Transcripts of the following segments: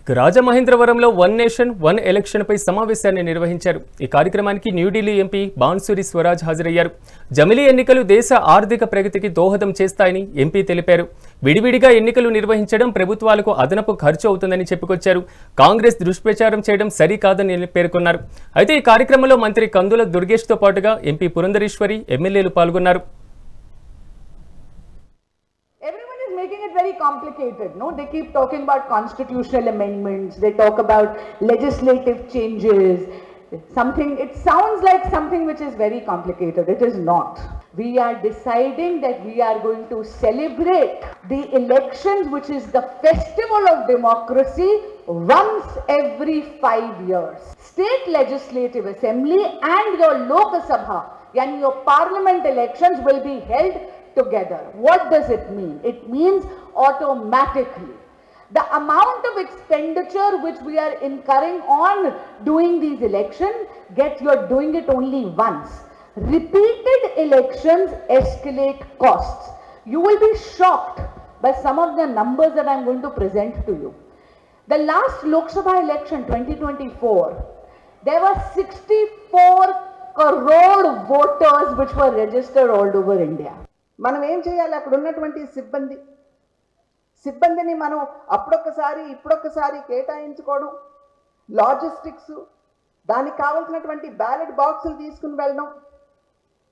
రాజమహేంద్రవరంలో one nation one election పై సమావేశాన్ని నిర్వహించారు. ఈ కార్యక్రమానికి న్యూఢిల్లీ ఎంపీ బాన్సురి స్వరాజ్ హాజరయ్యారు. జమిలీ ఎన్నికలు దేశ ఆర్థిక ప్రగతికి దోహదం చేస్తాయని ఎంపీ తెలిపారు. విడివిడిగా ఎన్నికలు నిర్వహించడం ప్రభుత్వాలకు అదనపు ఖర్చు అవుతుందని చెప్పుకొచ్చారు. కాంగ్రెస్ దుష్ప్రచారం చేయడం సరికాదని పేర్కొన్నారు. అయితే ఈ కార్యక్రమంలో మంత్రి కందుల దుర్గేష్తో పాటుగా ఎంపీ పురంధరేశ్వరి, ఎమ్మెల్యేలు పాల్గొన్నారు. Making it very complicated, no? They keep talking about constitutional amendments, they talk about legislative changes, it sounds like something which is very complicated. It is not. We are deciding that we are going to celebrate the elections, which is the festival of democracy, once every 5 years. State legislative assembly and your Lok Sabha, yani your parliament elections will be held together. What does it mean? It means automatically the amount of expenditure which we are incurring on doing these elections, you're doing it only once. Repeated elections escalate costs. You will be shocked by some of the numbers that I'm going to present to you. The last Lok Sabha election 2024, there were 64 crore voters which were registered all over India. మనం ఏం చేయాలి? అక్కడ ఉన్నటువంటి సిబ్బందిని మనం అప్పుడొక్కసారి ఇప్పుడొక్కసారి కేటాయించుకోవడం, logistics, దానికి కావాల్సినటువంటి ballot బాక్సులు తీసుకుని వెళ్ళడం,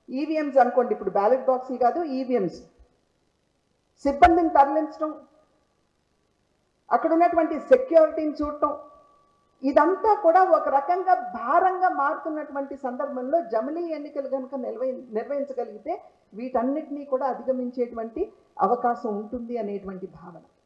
ఈవీఎంస్ అనుకోండి, ఇప్పుడు బ్యాలెట్ బాక్సులు కాదు ఈవీఎంస్, సిబ్బందిని తరలించడం, అక్కడ ఉన్నటువంటి సెక్యూరిటీని చూడటం, ఇదంతా కూడా ఒక రకంగా భారంగా మారుతున్నటువంటి సందర్భంలో జమిలీ ఎన్నికలు కనుక నిర్వహించగలిగితే వీటన్నిటినీ కూడా అధిగమించేటువంటి అవకాశం ఉంటుంది అనేటువంటి భావన.